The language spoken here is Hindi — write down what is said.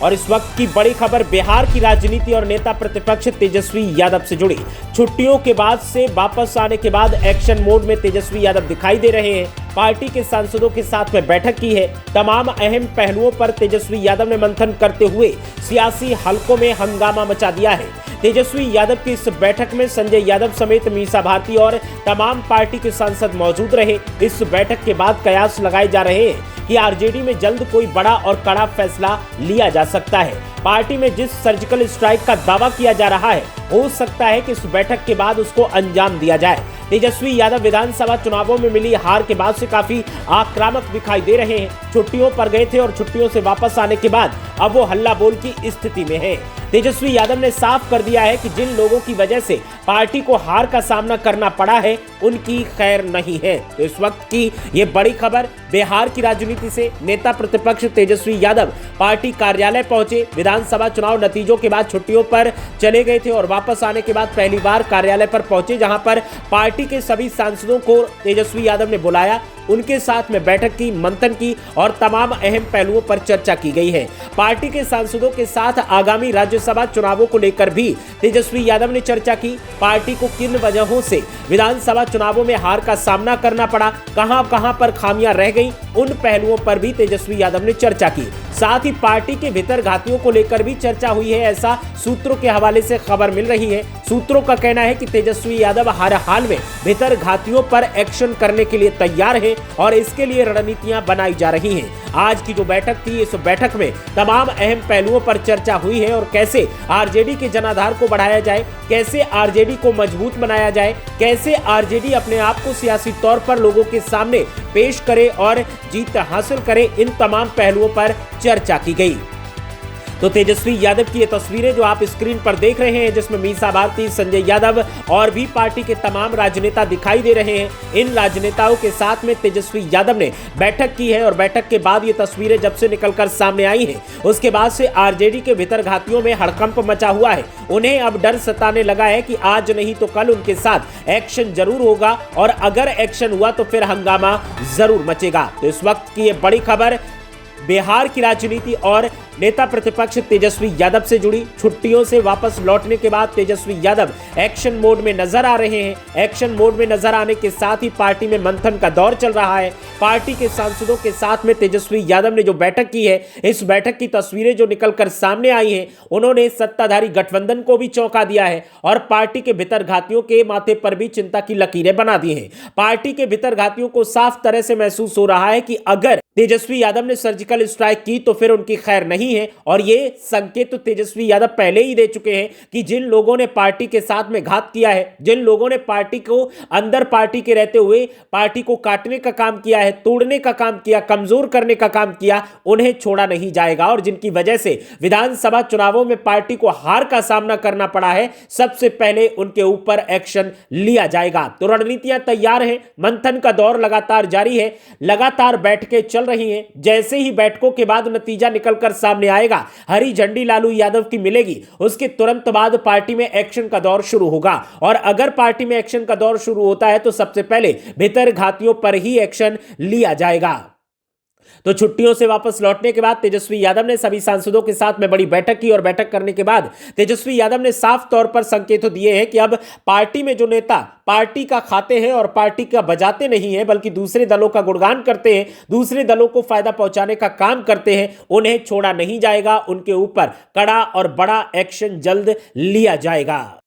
और इस वक्त की बड़ी खबर बिहार की राजनीति और नेता प्रतिपक्ष तेजस्वी यादव से जुड़ी। छुट्टियों के बाद से वापस आने के बाद एक्शन मोड में तेजस्वी यादव दिखाई दे रहे हैं। पार्टी के सांसदों के साथ में बैठक की है। तमाम अहम पहलुओं पर तेजस्वी यादव ने मंथन करते हुए सियासी हलकों में हंगामा मचा दिया है। तेजस्वी यादव की इस बैठक में संजय यादव समेत मीसा भारती और तमाम पार्टी के सांसद मौजूद रहे। इस बैठक के बाद कयास लगाए जा रहे हैं कि आरजेडी में जल्द कोई बड़ा और कड़ा फैसला लिया जा सकता है। पार्टी में जिस सर्जिकल स्ट्राइक का दावा किया जा रहा है, हो सकता है कि इस बैठक के बाद उसको अंजाम दिया जाए। तेजस्वी यादव विधानसभा चुनावों में मिली हार के बाद से काफी आक्रामक दिखाई दे रहे हैं। छुट्टियों पर गए थे और छुट्टियों से वापस आने के बाद अब वो हल्ला बोल की स्थिति में है। तेजस्वी यादव ने साफ कर दिया है कि जिन लोगों की वजह से पार्टी को हार का सामना करना पड़ा है, उनकी खैर नहीं है। तो इस वक्त की ये बड़ी खबर बिहार की राजनीति से। नेता प्रतिपक्ष तेजस्वी यादव पार्टी कार्यालय पहुंचे। विधानसभा चुनाव नतीजों के बाद छुट्टियों पर चले गए थे और वापस आने के बाद पहली बार कार्यालय पर पहुंचे, जहां पर पार्टी के सभी सांसदों को तेजस्वी यादव ने बुलाया, उनके साथ में बैठक की, मंथन की और तमाम अहम पहलुओं पर चर्चा की गई है। पार्टी के सांसदों के साथ आगामी राज्यसभा चुनावों को लेकर भी तेजस्वी यादव ने चर्चा की। पार्टी को किन वजहों से विधानसभा चुनावों में हार का सामना करना पड़ा, कहां पर खामियां रह गईं, उन पहलुओं पर भी तेजस्वी यादव ने चर्चा की। साथ ही पार्टी के भीतर घातियों को लेकर भी चर्चा हुई है, ऐसा सूत्रों के हवाले से खबर मिल रही है। सूत्रों का कहना है कि तेजस्वी यादव हर हाल में भीतर घातियों पर एक्शन करने के लिए तैयार है और इसके लिए रणनीतियां बनाई जा रही हैं। आज की जो बैठक थी, इस बैठक में तमाम अहम पहलुओं पर चर्चा हुई है और कैसे आरजेडी के जनाधार को बढ़ाया जाए, कैसे आरजेडी को मजबूत बनाया जाए, कैसे आरजेडी अपने आप को सियासी तौर पर लोगों के सामने पेश करे और जीत हासिल करे, इन तमाम पहलुओं पर चर्चा की गई। तो तेजस्वी यादव की ये तस्वीरें जो आप स्क्रीन पर देख रहे हैं, जिसमें मीसा भारती, संजय यादव और भी पार्टी के तमाम राजनेता दिखाई दे रहे हैं। इन राजनेताओं के साथ में तेजस्वी यादव ने बैठक की है और बैठक के बाद ये तस्वीरें जब से निकलकर सामने आई हैं, उसके बाद से आरजेडी के भीतर घातियों में हड़कंप मचा हुआ है। उन्हें अब डर सताने लगा है कि आज नहीं तो कल उनके साथ एक्शन जरूर होगा और अगर एक्शन हुआ तो फिर हंगामा जरूर मचेगा। तो इस वक्त की ये बड़ी खबर बिहार की राजनीति और नेता प्रतिपक्ष तेजस्वी यादव से जुड़ी। छुट्टियों से वापस लौटने के बाद तेजस्वी यादव एक्शन मोड में नजर आ रहे हैं। एक्शन मोड में नजर आने के साथ ही पार्टी में मंथन का दौर चल रहा है। पार्टी के सांसदों के साथ में तेजस्वी यादव ने जो बैठक की है, इस बैठक की तस्वीरें जो निकलकर सामने आई हैं, उन्होंने सत्ताधारी गठबंधन को भी चौंका दिया है और पार्टी के भीतर घातियों के माथे पर भी चिंता की लकीरें बना दी हैं। पार्टी के भीतर घातियों को साफ तरह से महसूस हो रहा है कि अगर तेजस्वी यादव ने सर्जिकल स्ट्राइक की तो फिर उनकी खैर नहीं है और ये संकेत तो तेजस्वी यादव पहले ही दे चुके हैं कि जिन लोगों ने पार्टी के साथ में घात किया है, जिन लोगों ने पार्टी को अंदर पार्टी के रहते हुए पार्टी को काटने का काम किया है, तोड़ने का काम किया, कमजोर करने का काम किया, उन्हें छोड़ा नहीं जाएगा और जिनकी वजह से विधानसभा चुनावों में पार्टी को हार का सामना करना पड़ा है, सबसे पहले उनके ऊपर एक्शन लिया जाएगा। तो रणनीतियां तैयार हैं, मंथन का दौर लगातार जारी है, लगातार बैठकें चल रही हैं। जैसे ही बैठकों के बाद नतीजा निकलकर सामने आएगा, हरी झंडी लालू यादव की मिलेगी, उसके तुरंत बाद पार्टी में एक्शन का दौर शुरू होगा और अगर पार्टी में एक्शन का दौर शुरू होता है तो सबसे पहले भीतर घातियों पर ही एक्शन लिया जाएगा। तो छुट्टियों से वापस लौटने के बाद तेजस्वी यादव ने सभी सांसदों के साथ में बड़ी बैठक की और बैठक करने के बाद तेजस्वी यादव ने साफ तौर पर संकेत दिए हैं कि अब पार्टी में जो नेता पार्टी का खाते हैं और पार्टी का बजाते नहीं है, बल्कि दूसरे दलों का गुणगान करते हैं, दूसरे दलों को फायदा पहुंचाने का काम करते हैं, उन्हें छोड़ा नहीं जाएगा। उनके ऊपर कड़ा और बड़ा एक्शन जल्द लिया जाएगा।